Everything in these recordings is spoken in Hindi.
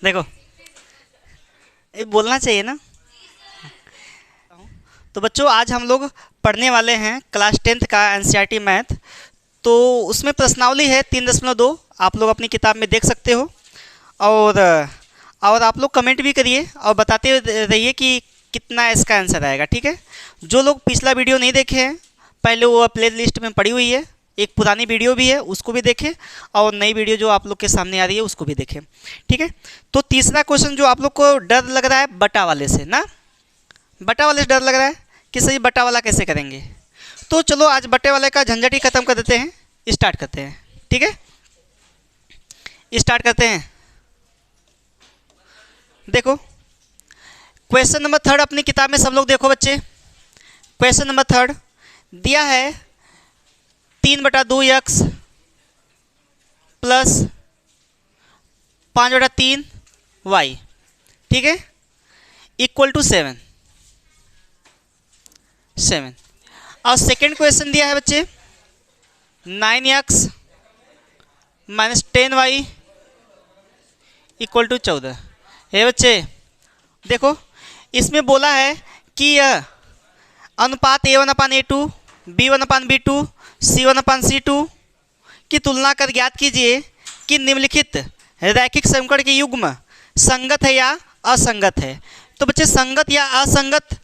देखो, ये बोलना चाहिए ना। तो बच्चों, आज हम लोग पढ़ने वाले हैं क्लास 10th का एनसीईआरटी मैथ। तो उसमें प्रश्नावली है 3.2, आप लोग अपनी किताब में देख सकते हो। और आप लोग कमेंट भी करिए और बताते रहिए कि कितना इसका आंसर आएगा, ठीक है। जो लोग पिछला वीडियो नहीं देखे हैं, पहले वो प्ले लिस्ट में पड़ी हुई है, एक पुरानी वीडियो भी है, उसको भी देखें, और नई वीडियो जो आप लोग के सामने आ रही है उसको भी देखें, ठीक है। तो तीसरा क्वेश्चन जो आप लोग को डर लग रहा है बटा वाले से ना, बटा वाले से डर लग रहा है कि सही बटा वाला कैसे करेंगे, तो चलो आज बटे वाले का झंझट ही खत्म कर देते हैं, स्टार्ट करते हैं, ठीक है। स्टार्ट करते हैं। देखो, क्वेश्चन नंबर 3 अपनी किताब में सब लोग देखो बच्चे। क्वेश्चन नंबर 3 दिया है 3/2x प्लस 5/3y, ठीक है, इक्वल टू 7। और सेकेंड क्वेश्चन दिया है बच्चे 9x minus 10y equal to 14 है बच्चे। देखो, इसमें बोला है कि अनुपात A1/A2, B1/B2, C1/C2 की तुलना कर ज्ञात कीजिए कि निम्नलिखित रैखिक समीकरण के युग्म संगत है या असंगत है। तो बच्चे, संगत या असंगत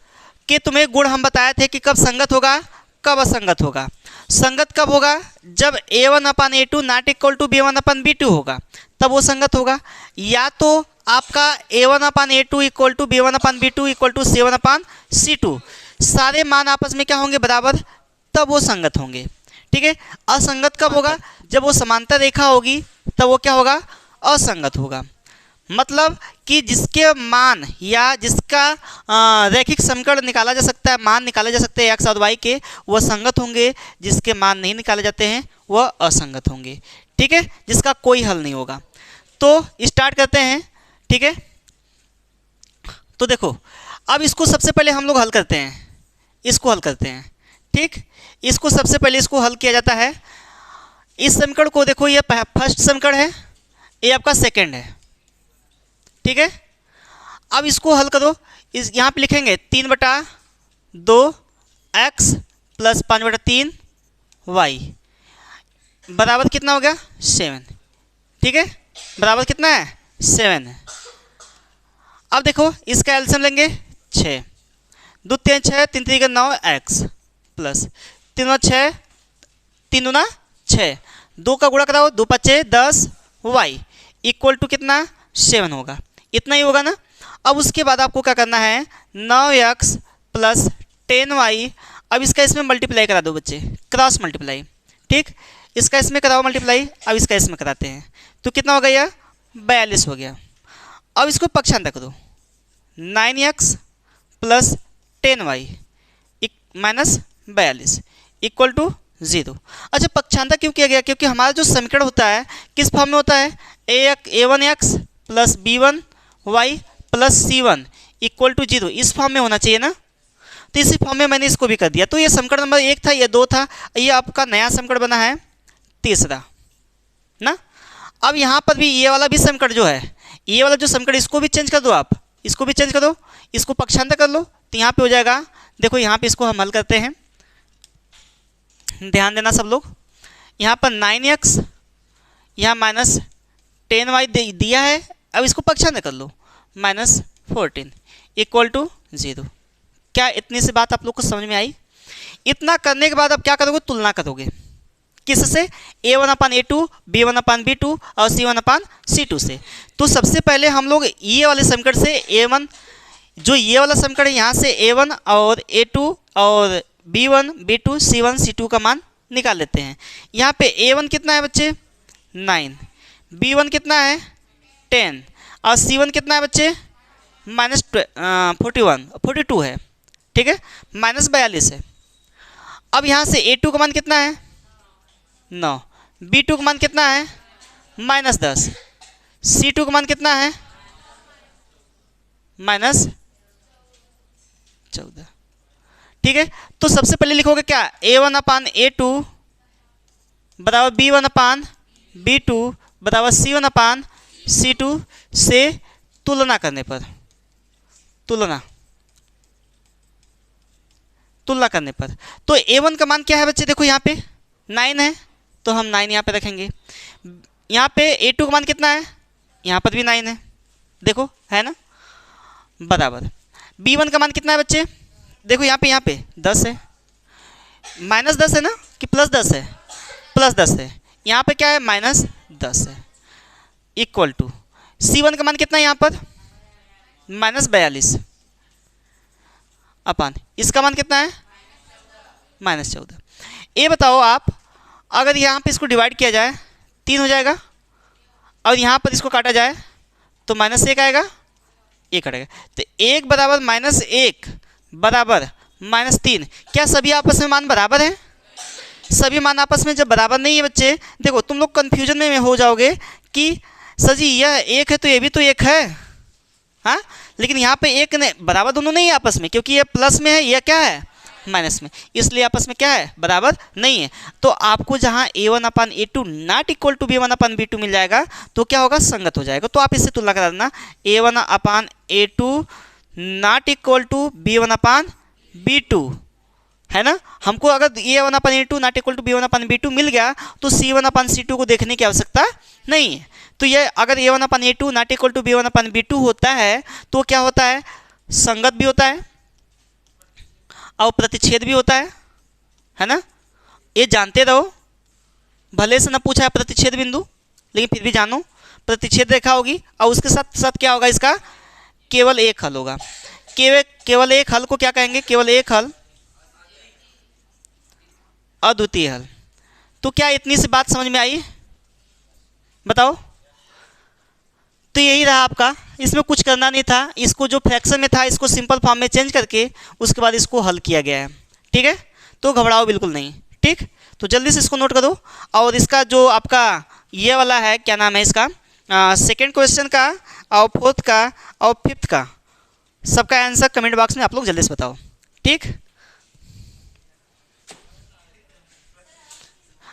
के तुम्हें गुण हम बताए थे कि कब संगत होगा, कब असंगत होगा। संगत कब होगा? जब A1/A2 not equal to B1/B2 होगा, तब वो संगत होगा। या तो आपका A1/A2 equal to B1/B2 equal to C1/C2 सारे मान आपस में क्या होंगे, बराबर, तब वो संगत होंगे, ठीक है। असंगत कब होगा? जब वो समांतर रेखा होगी तब वो क्या होगा, असंगत होगा। मतलब कि जिसके मान या जिसका रैखिक समीकरण निकाला जा सकता है, मान निकाले जा सकते हैं x और y के, वह संगत होंगे। जिसके मान नहीं निकाले जाते हैं वह असंगत होंगे, ठीक है, जिसका कोई हल नहीं होगा। तो स्टार्ट करते हैं, ठीक है। तो देखो, अब इसको सबसे पहले हम लोग हल करते हैं, इसको हल करते हैं, ठीक। इसको सबसे पहले इसको हल किया जाता है। इस समीकरण को देखो, ये फर्स्ट समीकरण है, ये आपका सेकंड है, ठीक है। अब इसको हल करो। इस यहाँ पे लिखेंगे 3/2x प्लस 5/3y बराबर कितना हो गया, 7, ठीक है, बराबर कितना है, 7 है। अब देखो, इसका एलसीएम लेंगे 6, 2 3 6, 3 3 9x प्लस 3 6, 3 6, 2 का गुणा कराओ, 2 5 10y इक्वल टू कितना, 7 होगा। इतना ही होगा ना। अब उसके बाद आपको क्या करना है, 9x प्लस 10y। अब इसका इसमें मल्टीप्लाई करा दो बच्चे, क्रॉस मल्टीप्लाई, ठीक। इसका इसमें कराओ मल्टीप्लाई, अब इसका इसमें कराते हैं, तो कितना हो गया, 42 हो गया। अब इसको पक्षांतर करो, 9x plus 10y minus 42 equal to 0। अच्छा, पक्षांतर क्यों किया गया? क्योंकि हमारा जो समीकरण होता है किस फॉर्म में होता है, A1x plus B1y plus C1 equal to 0, इस फॉर्म में होना चाहिए ना। तो इसी फॉर्म में मैंने इसको भी कर दिया। तो ये समीकरण नंबर 1 था, ये 2 था, ये आपका नया समीकरण बना है तीसरा ना। अब यहाँ पर भी ये वाला भी समीकरण जो है, ये वाला जो समीकरण, इसको भी चेंज कर दो, आप इसको भी चेंज कर दो, इसको पक्षांतर कर लो, तो यहाँ पे हो जाएगा। देखो, यहाँ पे इसको हम हल करते हैं, ध्यान देना सब लोग। यहाँ पर 9x, यहाँ माइनस 10y दिया है, अब इसको पक्षांतर कर लो, माइनस 14 इक्वल टू 0। क्या इतनी सी बात आप लोग को समझ में आई? इतना करने के बाद अब क्या करोगे, तुलना करोगे किससे, A1/A2, B1/B2 और C1/C2 से। तो सबसे पहले हम लोग ये वाले समीकरण से A1, जो ये वाला समीकरण है, यहाँ से A1 और A2 और B1 B2 C1 C2 का मान निकाल लेते हैं। यहाँ पे A1 कितना है बच्चे, 9, B1 कितना है, 10 और C1 कितना है बच्चे, माइनस 42 है, ठीक है, माइनस 42 है। अब यहाँ से A2 का मान कितना है, 9, B2 का मान कितना है, माइनस 10, C2 का मान कितना है, माइनस 14, ठीक है। तो सबसे पहले लिखोगे क्या, A1/A2 बराबर B1/B2 बराबर C1/C2 से तुलना करने पर, तुलना करने पर। तो A1 का मान क्या है बच्चे, देखो यहाँ पे 9 है, तो हम 9 यहाँ पे रखेंगे। यहाँ पे A2 का मान कितना है, यहाँ पर भी 9 है, देखो है ना, बराबर। B1 का मान कितना है बच्चे, देखो यहाँ पे 10 है, -10 है ना कि +10 है, +10 है। यहाँ पे क्या है, -10 है, इक्वल टू C1 का मान कितना है यहाँ पर, -42 अपान इसका मान कितना है, -14। ये बताओ आप, अगर यहाँ पे इसको डिवाइड किया जाए 3 हो जाएगा, और यहाँ पर इसको काटा जाए तो -1 आएगा, 1 आएगा। तो 1 बराबर -1 बराबर -3, क्या सभी आपस में मान बराबर हैं? सभी मान आपस में जब बराबर नहीं है बच्चे, देखो तुम लोग कन्फ्यूजन में हो जाओगे कि सर जी यह 1 है तो ये भी तो 1 है, हाँ, लेकिन यहाँ पे 1 ने बराबर दोनों नहीं है आपस में, क्योंकि ये प्लस में है, यह क्या है, माइनस में, इसलिए आपस में क्या है, बराबर नहीं है। तो आपको जहाँ A1/A2 not equal to B1/B2 मिल जाएगा तो क्या होगा, संगत हो जाएगा। तो आप इससे तुलना करा देना, A1/A2 not equal to B1/B2, है ना। हमको अगर A1/A2 not equal to B1/B2 मिल गया तो C1/C2 को देखने की आवश्यकता नहीं है। तो ये अगर A1/A2 not equal to B1/B2 होता है तो क्या होता है, संगत भी होता है और प्रतिच्छेद भी होता है ना। ये जानते रहो, भले से ना पूछा है प्रतिच्छेद बिंदु, लेकिन फिर भी जानो, प्रतिच्छेद रेखा होगी और उसके साथ साथ क्या होगा, इसका केवल एक हल होगा। केवल एक हल को क्या कहेंगे, केवल एक हल, अद्वितीय हल। तो क्या इतनी सी बात समझ में आई, बताओ। तो यही रहा आपका, इसमें कुछ करना नहीं था, इसको जो फ्रैक्शन में था इसको सिंपल फॉर्म में चेंज करके उसके बाद इसको हल किया गया है, ठीक है। तो घबराओ बिल्कुल नहीं, ठीक। तो जल्दी से इसको नोट करो। और इसका जो आपका ये वाला है, क्या नाम है इसका, सेकेंड क्वेश्चन का और फोर्थ का और फिफ्थ का सबका आंसर कमेंट बॉक्स में आप लोग जल्दी से बताओ, ठीक।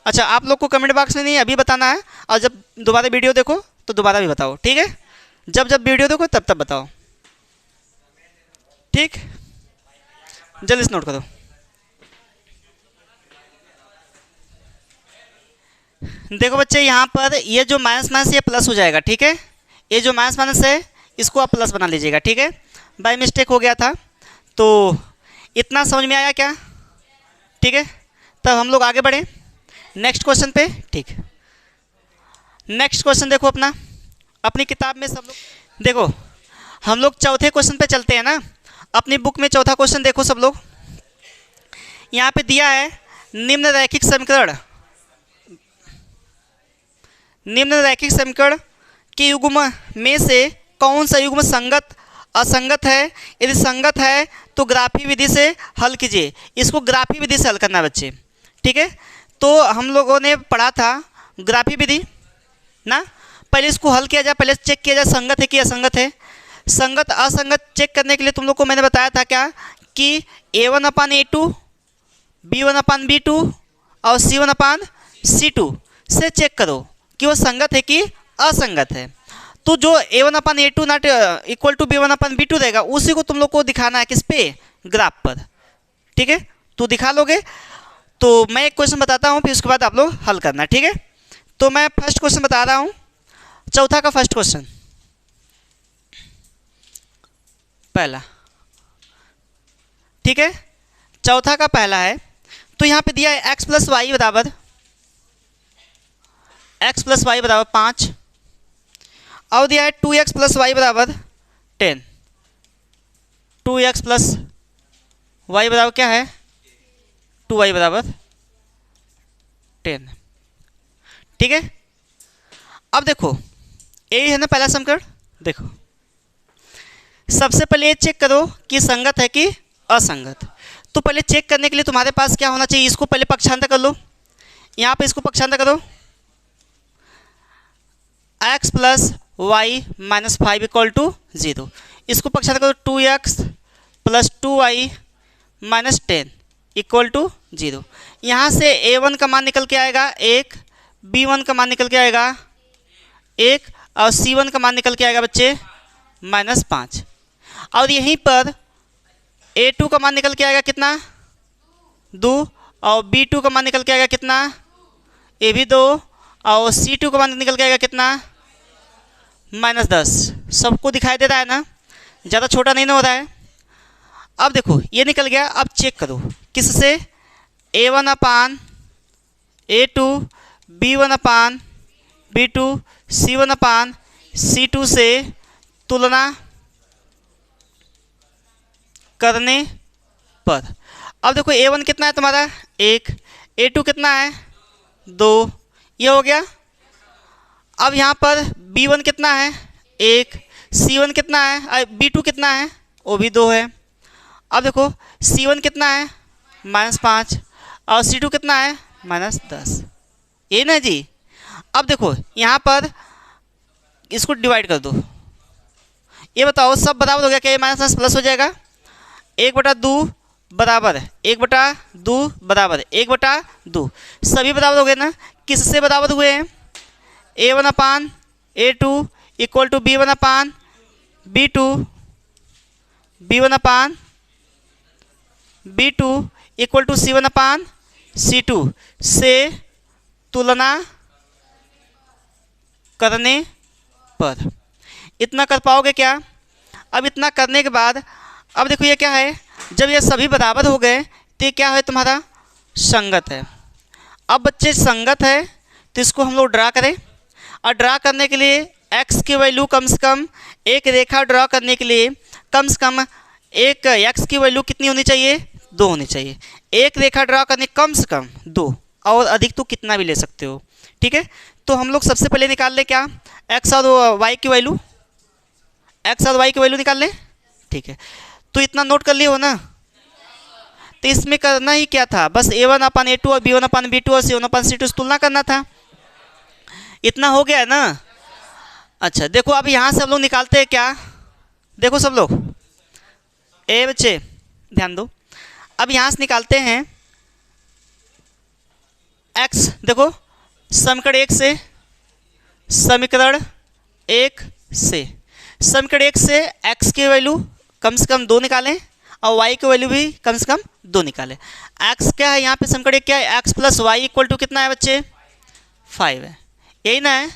अच्छा, आप लोग को कमेंट बॉक्स में नहीं अभी बताना है, और जब दोबारा वीडियो देखो तो दोबारा भी बताओ, ठीक है। जब वीडियो देखो तब बताओ, ठीक। जल्दी से नोट करो। देखो बच्चे, यहाँ पर ये जो माइनस माइनस ये प्लस हो जाएगा, ठीक है। ये जो माइनस माइनस है इसको आप प्लस बना लीजिएगा, ठीक है। बाय मिस्टेक हो गया था, तो इतना समझ में आया क्या, ठीक है। तब हम लोग आगे बढ़े नेक्स्ट क्वेश्चन पे, ठीक। नेक्स्ट क्वेश्चन देखो अपना, अपनी किताब में सब लोग देखो, हम लोग चौथे क्वेश्चन पे चलते हैं ना। अपनी बुक में चौथा क्वेश्चन देखो सब लोग, यहाँ पे दिया है निम्न रैखिक समीकरण के युग्म में से कौन सा युग्म संगत असंगत है, यदि संगत है तो ग्राफी विधि से हल कीजिए। इसको ग्राफी विधि से हल करना है बच्चे, ठीक है। तो हम लोगों ने पढ़ा था ग्राफी विधि ना, पहले इसको हल किया जाए, पहले चेक किया जाए संगत है कि असंगत है। संगत असंगत चेक करने के लिए तुम लोग को मैंने बताया था क्या, कि A1/A2 B1/B2 और C1/C2 से चेक करो कि वो संगत है कि असंगत है। तो जो A1/A2 not equal to B1/B2 रहेगा उसी को तुम लोग को दिखाना है किस पे, ग्राफ पर, ठीक है। तो दिखा लोगे। तो मैं एक क्वेश्चन बताता हूँ, फिर उसके बाद आप लोग हल करना, ठीक है। तो मैं फर्स्ट क्वेश्चन बता रहा हूँ, चौथा का फर्स्ट क्वेश्चन, पहला, ठीक है। चौथा का पहला है, तो यहाँ पे दिया है x + y बराबर 5, और दिया है 2x + y बराबर 10। 2x + y बराबर क्या है, 2y बराबर 10, ठीक है। अब देखो यही है ना पहला समीकरण। देखो सबसे पहले ये चेक करो कि संगत है कि असंगत। तो पहले चेक करने के लिए तुम्हारे पास क्या होना चाहिए, इसको पहले पक्षांतर कर लो। यहाँ पे इसको पक्षांतर करो, x + y - 5 = 0। इसको पक्षांतर करो, 2x + 2y - 10 = 0। यहाँ से A1 का मान निकल के आएगा 1, B1 का मान निकल के आएगा 1 और C1 का मान निकल के आएगा बच्चे -5। और यहीं पर A2 का मान निकल के आएगा कितना, 2। और B2 का मान निकल के आएगा कितना, ये भी 2। और C2 का मान निकल के आएगा कितना, -10। सबको दिखाई दे रहा है ना, ज़्यादा छोटा नहीं ना हो रहा है। अब देखो ये निकल गया। अब चेक करो किससे, A1 upon A2, B1 upon B2, C1 upon C2 से तुलना करने पर। अब देखो A1 कितना है तुम्हारा, 1। A2 कितना है, 2। ये हो गया। अब यहाँ पर B1 कितना है, 1। C1 कितना है, B2 कितना है, वो भी 2 है। अब देखो C1 कितना है, -5। और C2 कितना है, -10। ये ना जी। अब देखो यहाँ पर इसको डिवाइड कर दो। ये बताओ सब बराबर हो गया क्या, ये माइनस प्लस हो जाएगा। 1/2 बराबर 1/2 बराबर 1/2, सभी बराबर हो गए ना। किससे बराबर हुए हैं, A1 upon A2 equal to B1 upon B2, B1 upon B2 equal to C1 upon C2 से तुलना करने पर। इतना कर पाओगे क्या। अब इतना करने के बाद अब देखो ये क्या है, जब ये सभी बराबर हो गए तो ये क्या है तुम्हारा, संगत है। अब बच्चे संगत है तो इसको हम लोग ड्रा करें। और ड्रा करने के लिए x की वैल्यू कम से कम, एक रेखा ड्रा करने के लिए कम से कम एक x की वैल्यू कितनी होनी चाहिए, 2 होनी चाहिए। एक रेखा ड्रा करने कम से कम 2, और अधिक तो कितना भी ले सकते हो। ठीक है, तो हम लोग सबसे पहले निकाल लें क्या, x और y की वैल्यू, x और y की वैल्यू निकाल लें। ठीक है, तो इतना नोट कर लिए हो ना। तो इसमें करना ही क्या था, बस A1 अपान A2 और B1 अपान B2 और C1 अपान C2 से तुलना करना था। इतना हो गया है ना। अच्छा देखो अब यहाँ से हम लोग निकालते हैं क्या, देखो सब लोग ए बच्चे ध्यान दो। अब यहाँ से निकालते हैं x। देखो समीकरण 1 से, समीकरण 1 से, समीकरण 1 से x की वैल्यू कम से कम 2 निकालें और y की वैल्यू भी कम से कम 2 निकालें। x क्या है यहाँ पे, समीकरण 1 क्या है, x plus y equal to कितना है बच्चे, 5 है। यही ना है,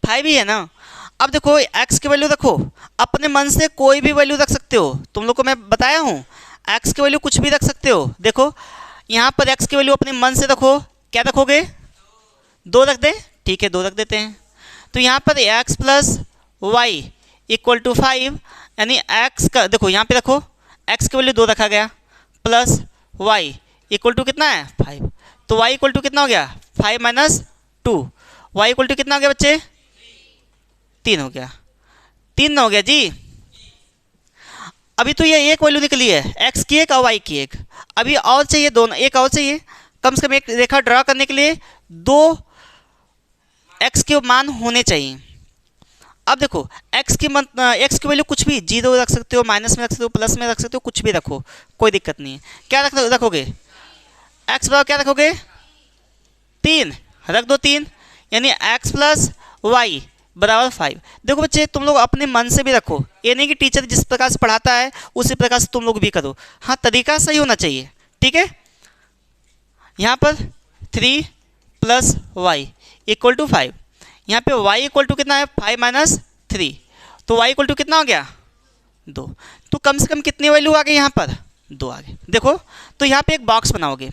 5 ही है ना। अब देखो x की वैल्यू रखो, अपने मन से कोई भी वैल्यू रख सकते हो। तुम लोग को मैं बताया हूँ x की वैल्यू कुछ भी रख सकते हो। देखो यहाँ पर x की वैल्यू अपने मन से रखो, क्या रखोगे, 2 रख दे। ठीक है 2 रख देते हैं। तो यहाँ पर x plus y equal to 5, यानी x का देखो यहाँ पे रखो, x की वैल्यू 2 रखा गया, प्लस y इक्वल टू कितना है 5। तो y इक्वल टू कितना हो गया, 5 माइनस 2। y इक्वल टू कितना हो गया बच्चे, 3 हो गया। 3 ना हो गया जी। अभी तो ये एक वैल्यू निकली है, x की एक और y की एक। अभी और चाहिए दोनों, एक और चाहिए। कम से कम एक रेखा ड्रा करने के लिए 2 x के मान होने चाहिए। अब देखो x की वैल्यू कुछ भी, 0 रख सकते हो, माइनस में रख सकते हो, प्लस में रख सकते हो, कुछ भी रखो, कोई दिक्कत नहीं है। क्या रखोगे, x बराबर क्या रखोगे, 3 रख दो 3, यानी x प्लस वाई बराबर 5। देखो बच्चे तुम लोग अपने मन से भी रखो, ये नहीं कि टीचर जिस प्रकार से पढ़ाता है उसी प्रकार से तुम लोग भी करो। हाँ तरीका सही होना चाहिए। ठीक है, यहाँ पर 3 प्लस वाई इक्वल टू 5, यहाँ पे y इक्वल टू कितना है, 5 माइनस 3। तो y इक्वल टू कितना हो गया, 2। तो कम से कम कितनी वैल्यू आ गई यहाँ पर, 2 आ गई। देखो तो यहाँ पे एक बॉक्स बनाओगे,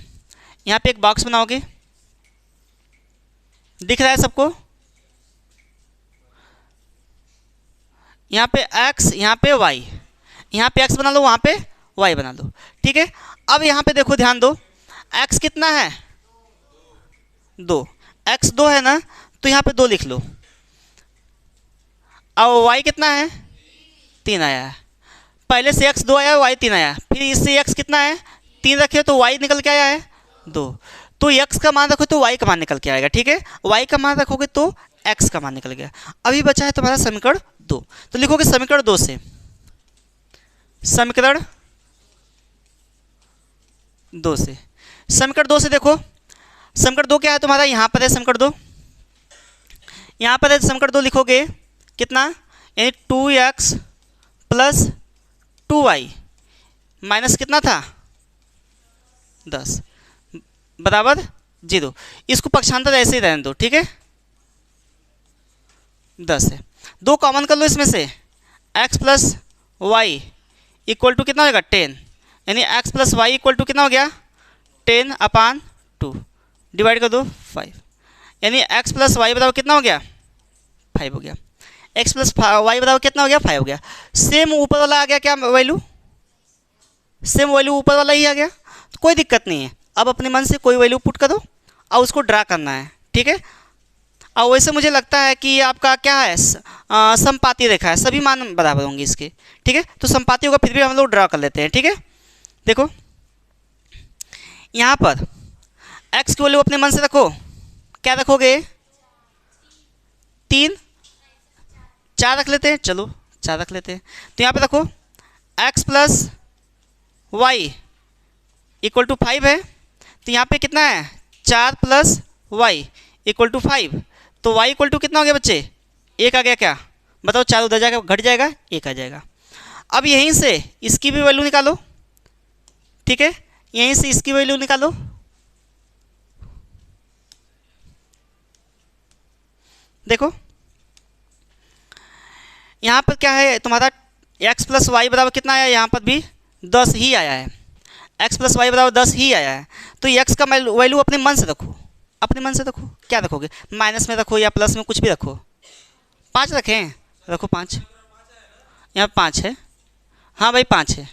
यहाँ पे एक बॉक्स बनाओगे, दिख रहा है सबको। यहाँ पे x, यहाँ पे y, यहाँ पे x बना लो, वहाँ पे y बना लो। ठीक है, अब यहाँ पे देखो ध्यान दो, x कितना है, 2, x 2 है ना, तो यहाँ पे 2 लिख लो। और y कितना है, 3 आया है। पहले से x 2 आया, y 3 आया, फिर इससे x कितना है, 3 रखे तो y निकल के आया है 2। तो x का मान रखो तो y का मान निकल के आएगा। ठीक है, y का मान रखोगे तो x का मान निकल गया। अभी बचा है तुम्हारा समीकरण 2, तो लिखोगे समीकरण 2 से, समीकरण 2 से, समीकरण 2 से देखो, समीकरण 2 क्या है तुम्हारा, यहाँ पर है समीकरण 2, यहाँ पर है समीकरण 2 लिखोगे कितना, यानी 2x प्लस 2y माइनस कितना था 10 बराबर 0। इसको पक्षांतर ऐसे ही रहने दो, ठीक है। 10 है, 2 कॉमन कर लो इसमें से, x plus y equal to कितना हो जाएगा 10, यानी x plus y equal to कितना हो गया 10/2 डिवाइड कर दो 5, यानी x प्लस वाई बराबर कितना हो गया 5 हो गया। x प्लस वाई बराबर कितना हो गया 5 हो गया। सेम ऊपर वाला आ गया क्या वैल्यू, सेम वैल्यू ऊपर वाला ही आ गया, तो कोई दिक्कत नहीं है। अब अपने मन से कोई वैल्यू पुट करो और उसको ड्रा करना है, ठीक है। और वैसे मुझे लगता है कि आपका क्या है समपाती रेखा है, सभी मान बराबर होंगे इसके, ठीक है। तो समपाती होगा, फिर भी हम लोग ड्रा कर लेते हैं, ठीक है। देखो यहाँ पर x की वैल्यू अपने मन से रखो, क्या रखोगे 3 4 रख लेते हैं, चलो 4 रख लेते हैं। तो यहाँ पे रखो x plus y equal to 5 है, तो यहाँ पे कितना है 4 प्लस वाई इक्वल टू 5, तो y इक्वल टू कितना हो गया बच्चे 1 आ गया क्या, बताओ 4 उधर जाएगा घट जाएगा 1 आ जाएगा। अब यहीं से इसकी भी वैल्यू निकालो, ठीक है, यहीं से इसकी वैल्यू निकालो, देखो यहाँ पर क्या है तुम्हारा x प्लस वाई बराबर कितना आया, यहाँ पर भी 10 ही आया है, x प्लस वाई बराबर 10 ही आया है। तो x का वैल्यू अपने मन से रखो, अपने मन से रखो, क्या रखोगे माइनस में रखो या प्लस में, कुछ भी रखो, 5 रखें, रखो 5, यहाँ पे 5 है, हाँ भाई 5 है,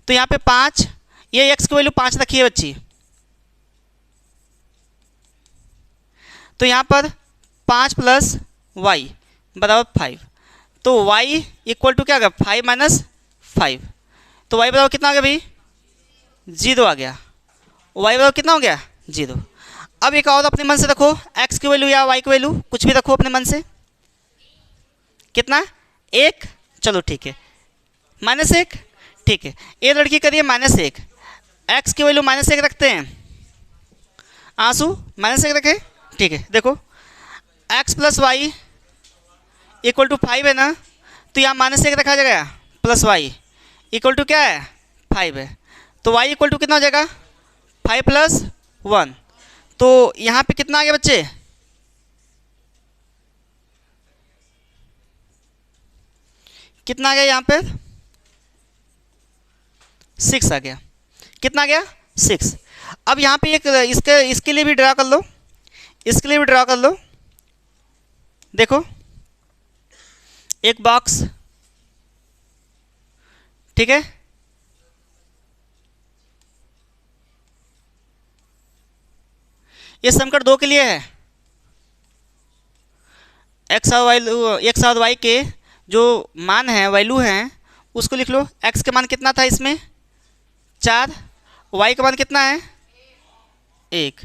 तो यहाँ पे 5, ये x की वैल्यू 5 रखी है बच्ची, तो यहाँ पर 5 प्लस वाई बराबर 5, तो y इक्वल टू क्या आ गया 5 माइनस 5, तो y बराबर कितना आ गया भाई 0 आ गया, y बराबर कितना हो गया 0। अब एक और अपने मन से रखो, x की वैल्यू या y की वैल्यू कुछ भी रखो अपने मन से, कितना 1, चलो ठीक है -1, ठीक है। ये लड़की करिए -1, x की वैल्यू -1 रखते हैं, आंसू -1 रखे, ठीक है। देखो x plus y equal to 5 है ना, तो यहाँ -1 रखा जाएगा, प्लस वाई इक्वल टू क्या है 5 है, तो y इक्वल टू कितना हो जाएगा 5 प्लस 1, तो यहाँ पे कितना आ गया बच्चे, कितना आ गया यहाँ पे 6 आ गया, कितना आ गया 6। अब यहाँ पे एक इसके लिए भी ड्रा कर लो, इसके लिए भी ड्रा कर लो, देखो एक बॉक्स, ठीक है, ये समीकरण 2 के लिए है, x और y के जो मान है वैल्यू हैं उसको लिख लो। x के मान कितना था इसमें 4, y का मान कितना है 1,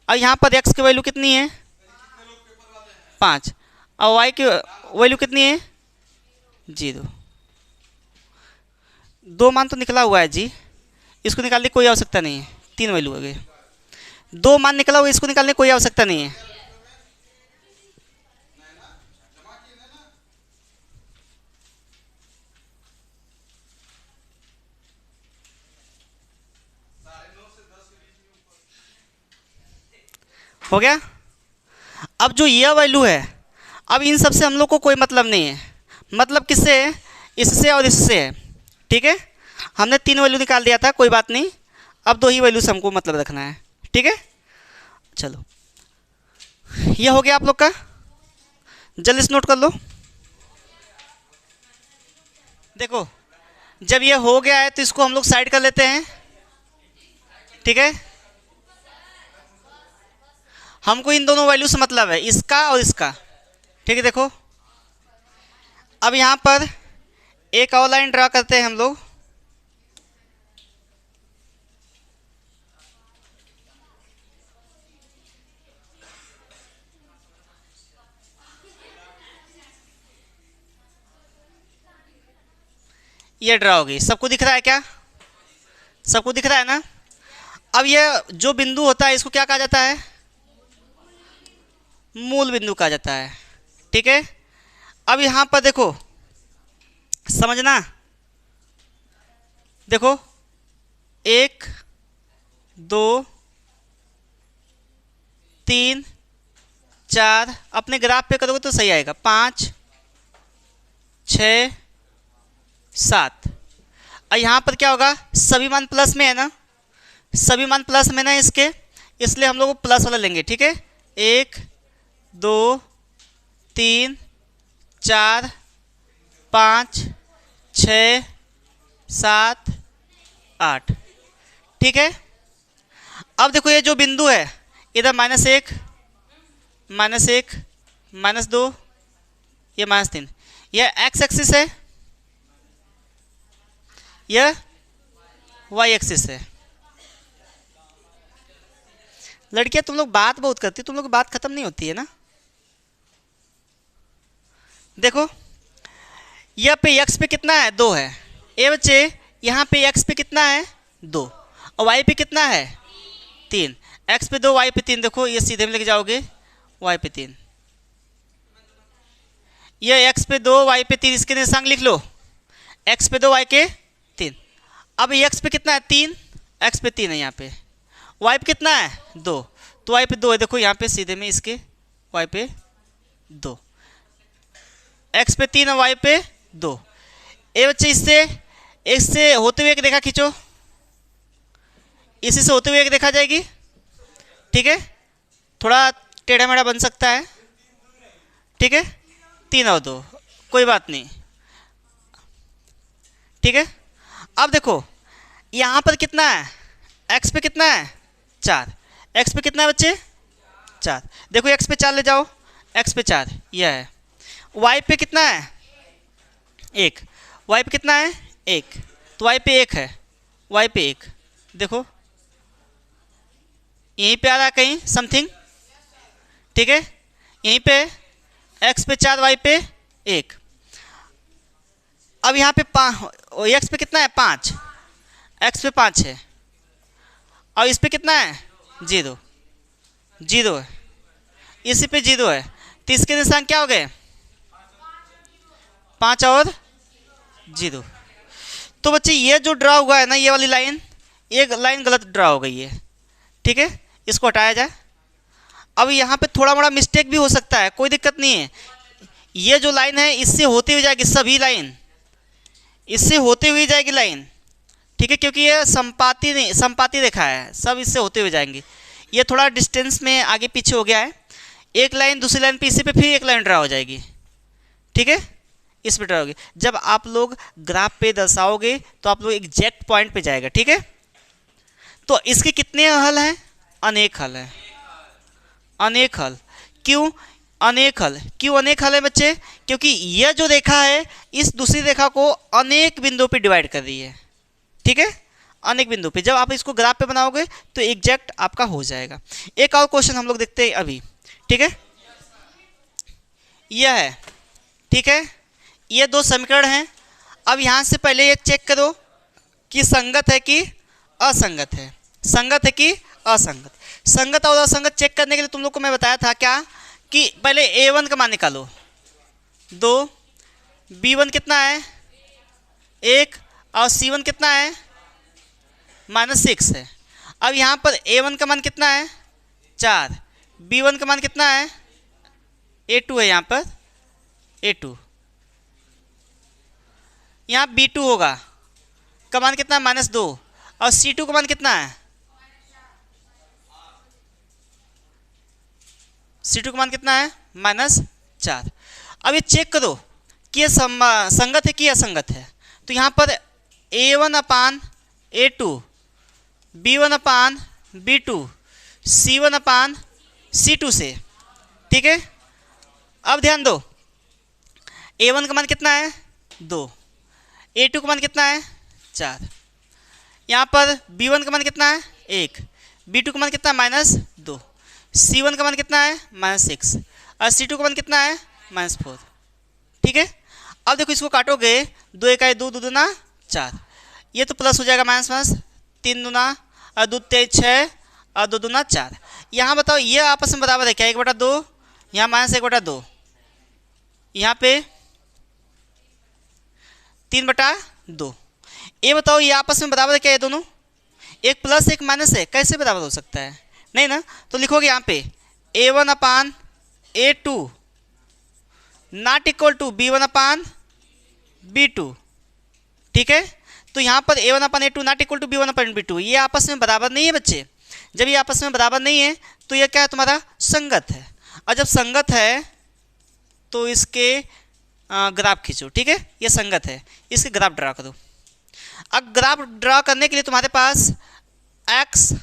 और यहाँ पर x की वैल्यू कितनी है 5, और y की वैल्यू कितनी है 0। 2 मान तो निकला हुआ है जी, इसको निकालने की कोई आवश्यकता नहीं है, 3 वैल्यू हो गए, 2 मान निकला हुआ, इसको निकालने की कोई आवश्यकता नहीं है। हो गया। अब जो यह वैल्यू है, अब इन सब से हम लोग को कोई मतलब नहीं है, मतलब किससे है इससे और इससे है, ठीक है। हमने 3 वैल्यू निकाल दिया था, कोई बात नहीं, अब 2 ही वैल्यू से हमको मतलब रखना है, ठीक है। चलो यह हो गया आप लोग का, जल्दी से नोट कर लो। देखो जब ये हो गया है तो इसको हम लोग साइड कर लेते हैं, ठीक है। हमको इन दोनों वैल्यू से मतलब है, इसका और इसका, ठीक है। देखो अब यहाँ पर एक और लाइन ड्रा करते हैं हम लोग, ये ड्रा हो गई, सबको दिख रहा है क्या, सबको दिख रहा है ना। अब ये जो बिंदु होता है इसको क्या कहा जाता है मूल बिंदु कहा जाता है, ठीक है। अब यहाँ पर देखो समझना। देखो 1 2 3 4, अपने ग्राफ पे करोगे तो सही आएगा, 5 6 7। और यहाँ पर क्या होगा, सभी मान प्लस में है ना, सभी मान प्लस में ना इसके, इसलिए हम लोग प्लस वाला लेंगे। ठीक है, 1 2 3 4 5 6 7 8। ठीक है, अब देखो ये जो बिंदु है इधर -1 -1 -2, ये -3, यह एक्स एक्सिस है, यह वाई एक्सिस है। लड़कियां तुम लोग बात बहुत करती, तुम लोग की बात खत्म नहीं होती है ना। देखो यह पे x पे कितना है, 2 है। ए बच्चे यहाँ पे x पे कितना है, 2, और y पे कितना है, 3। x पे 2 y पे 3, देखो ये सीधे में लेके जाओगे, y पे 3, ये x पे 2 y पे 3, इसके निशान लिख लो, x पे 2 y के 3। अब x पे कितना है, 3, x पे 3 है, यहाँ पे y पे कितना है, 2, तो y पे 2 है, देखो यहाँ पे सीधे में इसके y पे 2, x पे 3 और y पे 2। ए बच्चे इससे होते हुए एक रेखा खींचो, इसी से होते हुए एक रेखा जाएगी। ठीक है, थोड़ा टेढ़ा मेढ़ा बन सकता है। ठीक है, 3 और 2, कोई बात नहीं। ठीक है, अब देखो यहाँ पर कितना है, x पे कितना है, 4, x पे कितना है बच्चे, 4। देखो x पे 4 ले जाओ, x पे 4 यह है, y पे कितना है, 1, y पे कितना है, 1, तो y पे 1 है, y पे 1, देखो यहीं पे आ रहा है कहीं समथिंग। ठीक है, यहीं पे x पे 4 y पे 1। अब यहाँ पे x पे कितना है, 5, x पे 5 है, और इस पे कितना है, 0 0 है, इसी पे 0 है, तो इसके निशान क्या हो गए, 5 और 0। तो बच्चे ये जो ड्रा हुआ है ना, ये वाली लाइन, एक लाइन गलत ड्रा हो गई है। ठीक है, इसको हटाया जाए। अब यहाँ पे थोड़ा मोड़ा मिस्टेक भी हो सकता है, कोई दिक्कत नहीं है। ये जो लाइन है इससे होते हुए जाएगी, सभी लाइन इससे होते हुए जाएगी लाइन। ठीक है, क्योंकि ये संपाती रेखा है, सब इससे होते हुए जाएंगे। ये थोड़ा डिस्टेंस में आगे पीछे हो गया है, एक लाइन दूसरी लाइन पे, इसी पे फिर एक लाइन ड्रा हो जाएगी। ठीक है, इस पे ड्रा होगी। जब आप लोग ग्राफ पे दर्शाओगे तो आप लोग एग्जैक्ट पॉइंट पे जाएगा। ठीक है, तो इसके कितने हल हैं, अनेक हल है, अनेक हल। क्यों अनेक हल, क्यों अनेक हल है बच्चे, क्योंकि यह जो रेखा है इस दूसरी रेखा को अनेक बिंदुओं पे डिवाइड कर रही है। ठीक है, अनेक बिंदु पे जब आप इसको ग्राफ पे बनाओगे तो एग्जैक्ट आपका हो जाएगा। एक और क्वेश्चन हम लोग देखते हैं अभी। ठीक है, यह है, ठीक है, ये 2 समीकरण हैं। अब यहाँ से पहले ये चेक करो कि संगत है कि असंगत है, संगत है कि असंगत। संगत और असंगत चेक करने के लिए तुम लोग को मैं बताया था क्या, कि पहले a1 का मान निकालो, 2, b1 कितना है, 1, और c1 कितना है, -6 है। अब यहाँ पर a1 का मान कितना है, 4, b1 का मान कितना है, a2 है, यहाँ पर a2, यहाँ b2 होगा, का मान कितना है, -2, और c2 का मान कितना है, c2 का मान कितना है, -4। अब ये चेक करो कि ये संगत है कि असंगत है। तो यहाँ पर a1 upon a2, b1 upon b2, c1 upon c2 से। ठीक है, अब ध्यान दो, a1 का मान कितना है, 2, a2 का मान कितना है, 4, यहाँ पर b1 का मान कितना है, 1, b2 का मान कितना है, -2, c1 का मान कितना है, -6, और c2 का मान कितना है, -4। ठीक है, अब देखो इसको काटोगे, 2 1 2, 2 दूना 4, ये तो प्लस हो जाएगा, माइनस 3 दूना और 2 3 6 और 2 दूना 4। यहाँ बताओ ये आपस में बराबर है क्या, 1/2, यहाँ -1/2, यहाँ पे 3/2। ये बताओ ये आपस में बराबर है क्या, ये दोनों? एक प्लस एक माइनस है, कैसे बराबर हो सकता है? नहीं ना। तो लिखोगे यहाँ पे A1/A2 not equal to B1/B2। ठीक है, तो यहाँ पर A1/A2 not equal to B1/B2, ये आपस में बराबर नहीं है बच्चे। जब ये आपस में बराबर नहीं है तो ये क्या है, तुम्हारा संगत है। और जब संगत है तो इसके ग्राफ खींचो। ठीक है, ये संगत है, इसके ग्राफ ड्रा करो। अब ग्राफ ड्रा करने के लिए तुम्हारे पास x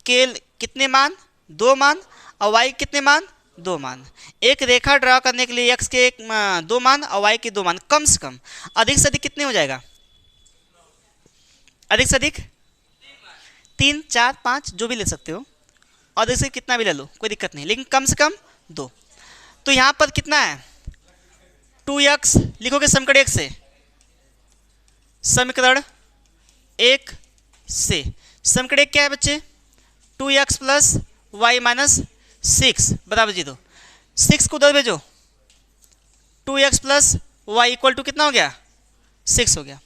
के कितने मान, 2 मान, और y कितने मान, 2 मान। एक रेखा ड्रा करने के लिए x के 2 मान और y के 2 मान, कम से कम अधिक से अधिक कितने हो जाएगा? अधिक से अधिक 3, 4, 5 जो भी ले सकते हो, और अधिक से कितना भी ले लो, कोई दिक्कत नहीं, लेकिन कम से कम 2। तो यहाँ पर कितना है, 2x लिखोगे समीकरण 1 से, समीकरण 1 से। समीकरण 1 क्या है बच्चे? 2x प्लस वाई माइनस 6 बराबर 0। 6 को उधर भेजो, 2x plus y equal to कितना हो गया? 6 हो गया।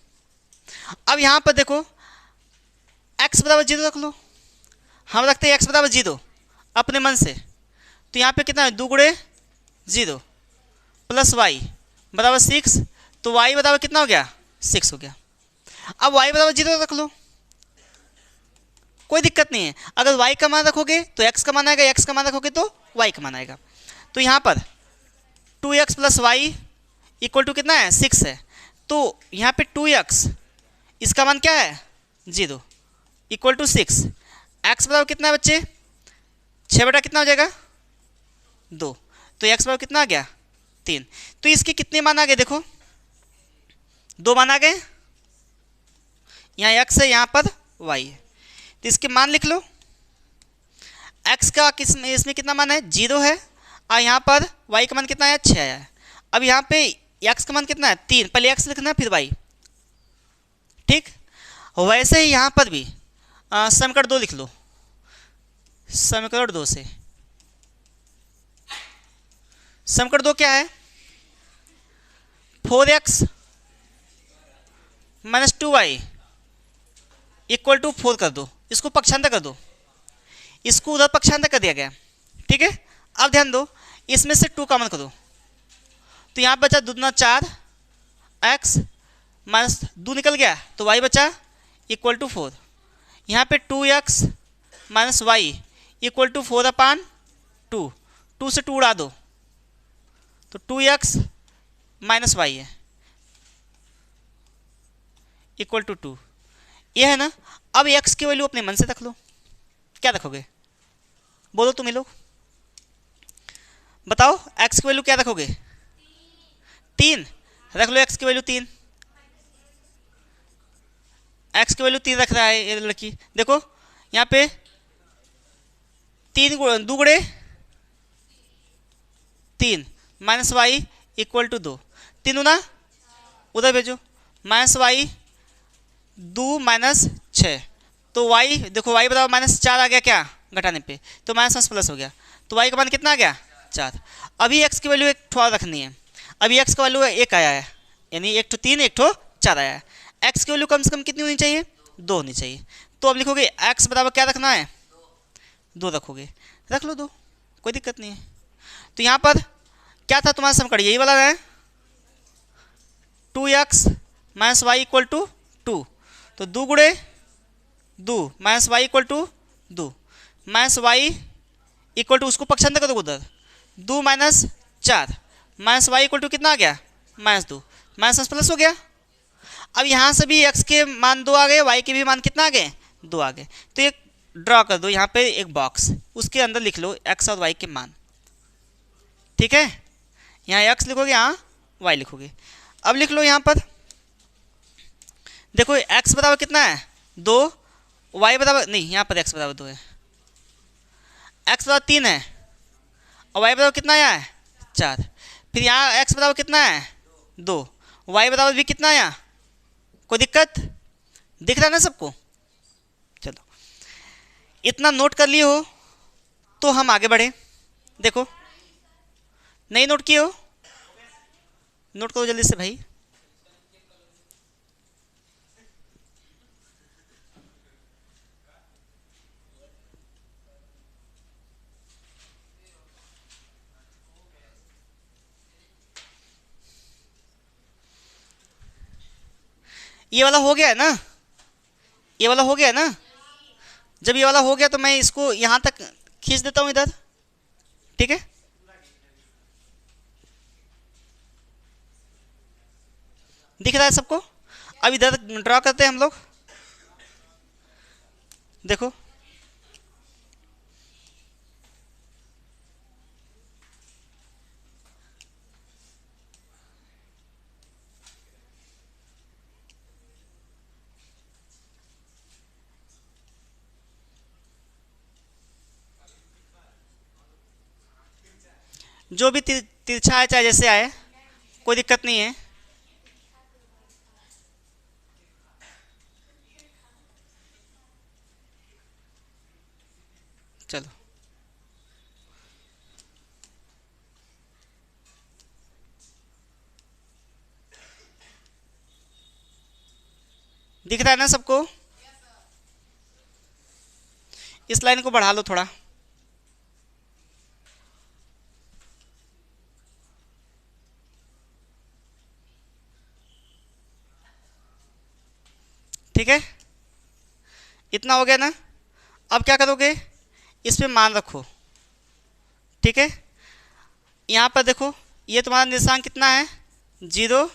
अब यहाँ पर देखो x बराबर 0 रख लो, हम रखते हैं x बराबर 0 अपने मन से। तो यहाँ पे कितना है, 2 गुणे 0 प्लस वाई बराबर 6, तो y बराबर कितना हो गया? 6 हो गया। अब y बराबर 0 रख लो, कोई दिक्कत नहीं है। अगर y का मान रखोगे तो x का मान आएगा, x का मान रखोगे तो y का मान आएगा। तो यहाँ पर 2x plus y equal to कितना है? 6 है। तो यहाँ पे 2x इसका मान क्या है? 0 इक्वल टू 6। x बराबर कितना है बच्चे? 6 बटा कितना हो जाएगा? 2। तो x बराबर कितना आ गया? 3। तो इसके कितने मान आ गए देखो, 2 मान आ गए। यहाँ x है, यहाँ पर y है, तो इसके मान लिख लो। x का इसमें कितना मान है? 0 है, और यहाँ पर y का मान कितना है? 6 आया है। अब यहाँ पे x का मान कितना है? 3। पहले x लिखना है फिर y। ठीक, वैसे ही यहाँ पर भी समीकरण 2 लिख लो। समीकरण 2 से, समीकरण 2 क्या है? 4x minus 2y equal to 4 कर दो, इसको पक्षांतर कर दो, इसको उधर पक्षांतर कर दिया गया। ठीक है, अब ध्यान दो, इसमें से 2 कॉमन करो, तो यहाँ बचा 2 दूना 4 x माइनस 2 निकल गया, तो y बचा इक्वल टू 4। यहाँ पे 2x minus y equal to 4/2, 2 से 2 उड़ा दो तो 2x माइनस वाई है इक्वल टू 2, ये है ना। अब x की वैल्यू अपने मन से रख लो, क्या रखोगे? बोलो तुम ही लोग, बताओ x की वैल्यू क्या रखोगे? 3 रख लो, x की वैल्यू 3, x की वैल्यू 3 रख रहा है ये लड़की। देखो यहाँ पे 3 2 गुणे 3 माइनस वाई इक्वल टू 2, 3 गुना उधर भेजो, माइनस वाई 2 माइनस 6, तो y देखो y बराबर माइनस 4 आ गया क्या घटाने पे, तो माइनस प्लस हो गया, तो y का मान कितना आ गया? 4। अभी x की वैल्यू 1 ठो रखनी है, अभी x का वैल्यू 1 आया है, यानी 1 ठो 3 1 ठो 4 आया है। x की वैल्यू कम से कम कितनी होनी चाहिए? 2 होनी चाहिए। तो अब लिखोगे x बराबर क्या रखना है? 2 रखोगे, रख लो 2, कोई दिक्कत नहीं है। तो यहाँ पर क्या था तुम्हारा समीकरण? यही वाला है, 2x minus y equal to 2, तो 2 गुणे 2 minus y equal to 2, minus y equal to उसको पक्षांतर करो उधर, 2 minus 4 minus y equal to कितना आ गया? -2, माइनस प्लस हो गया। अब यहाँ से भी x के मान 2 आ गए, y के भी मान कितना आ गए? 2 आ गए। तो एक ड्रॉ कर दो यहाँ पे एक बॉक्स, उसके अंदर लिख लो x और y के मान। ठीक है, यहाँ x लिखोगे, यहाँ y लिखोगे। अब लिख लो यहाँ पर, देखो x बराबर कितना है? 2, y बराबर नहीं, यहाँ पर x बराबर 2 है, x बराबर 3 है, और y बराबर कितना आया है? 4। फिर यहाँ x बराबर कितना है? 2, y बराबर भी कितना आया? कोई दिक्कत दिख रहा है ना सबको? चलो इतना नोट कर लिए हो तो हम आगे बढ़े। देखो नहीं नोट किए हो, नोट करो जल्दी से भाई। ये वाला हो गया है ना, ये वाला हो गया है ना। जब ये वाला हो गया तो मैं इसको यहाँ तक खींच देता हूँ इधर, ठीक है। दिख रहा है सबको। अब इधर ड्रॉ करते हैं हम लोग, देखो जो भी तिरछा है चाहे जैसे आए, कोई दिक्कत नहीं है। चलो दिख रहा है ना सबको। इस लाइन को बढ़ा लो थोड़ा, ठीक है। इतना हो गया ना। अब क्या करोगे, इस पे मान रखो, ठीक है। यहाँ पर देखो ये तुम्हारा निर्देशांक कितना है, 0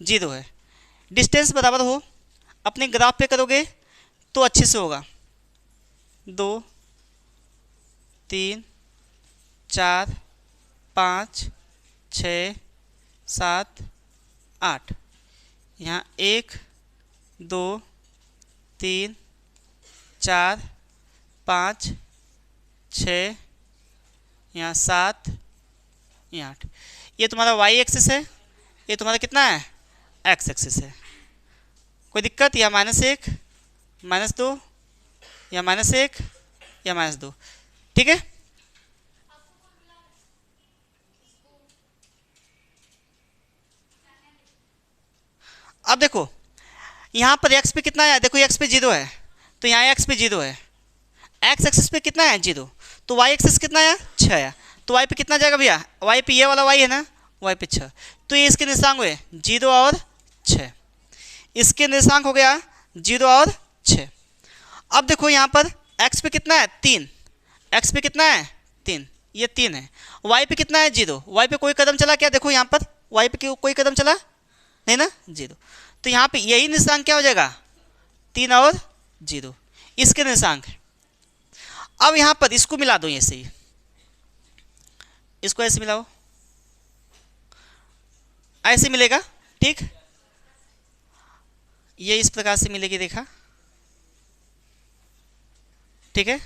0 है। डिस्टेंस बराबर हो, अपने ग्राफ पे करोगे तो अच्छे से होगा। 2 3 4 5 6 7 8, यहाँ 1 2 3 4 5 6, यहाँ 7, यहाँ 8। ये तुम्हारा वाई एक्सिस है, ये तुम्हारा कितना है, एक्स एक्सिस है। कोई दिक्कत, या -1 -2 या -1 या -2, ठीक है। अब देखो यहाँ पर x पे कितना है, देखो x पे 0 है तो यहाँ x पे 0 है। x एक्सिस पे कितना है, 0, तो y एक्सिस कितना है, 6 है। तो y पे कितना जाएगा भैया, y पे ये वाला y है ना, y पे 6। तो ये इसके निर्देशांक हुए 0 और 6, इसके निर्देशांक हो गया 0 और 6। अब देखो यहाँ पर x पे कितना है, 3, x पे कितना है 3, ये 3 है। y पे कितना है, 0, y पे कोई कदम चला क्या, देखो यहाँ पर y पे कोई कदम चला नहीं ना, 0। तो यहाँ पे यही निर्देशांक क्या हो जाएगा, 3 और 0, इसके निर्देशांक। अब यहाँ पर इसको मिला दो, ऐसे ही इसको ऐसे मिलाओ, ऐसे मिलेगा, ठीक। ये इस प्रकार से मिलेगी रेखा, ठीक है,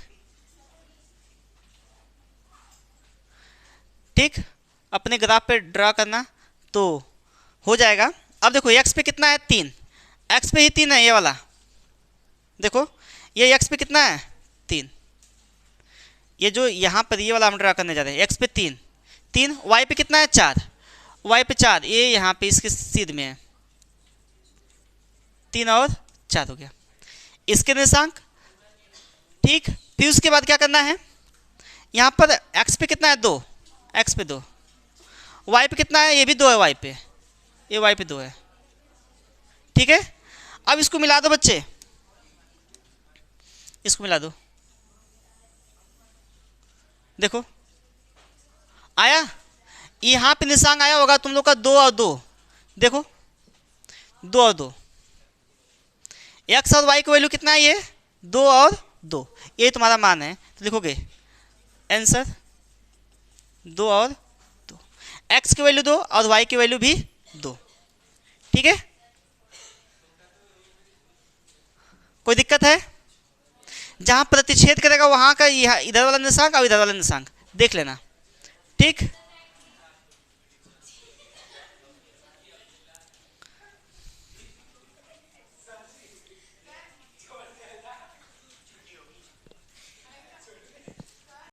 ठीक। अपने ग्राफ पे ड्रा करना तो हो जाएगा। अब देखो x पे कितना है, 3, x पे ही 3 है ये वाला, देखो ये x पे कितना है, 3। ये जो यहाँ पर ये वाला हम ड्रा करने जा रहे हैं, x पे 3 3, y पे कितना है, 4, y पे 4, ये यहाँ पे इसके सीध में है, 3 और 4 हो गया इसके निर्देशांक, ठीक। फिर उसके बाद क्या करना है, यहाँ पर x पे कितना है, 2, x पे 2, y पे कितना है, ये भी 2 है, y पे, ये y पे 2 है, ठीक है। अब इसको मिला दो बच्चे, इसको मिला दो, देखो आया, यहाँ पे निशान आया होगा तुम लोग का 2 और 2, देखो 2 और 2, x और y की वैल्यू कितना है, ये 2 और 2, ये तुम्हारा मान है। तो लिखोगे आंसर 2 और 2, x की वैल्यू 2 और y की वैल्यू भी 2, ठीक है। कोई दिक्कत है, जहां प्रतिच्छेद करेगा वहां का इधर वाला निशांक और इधर वाला निशांक देख लेना, ठीक।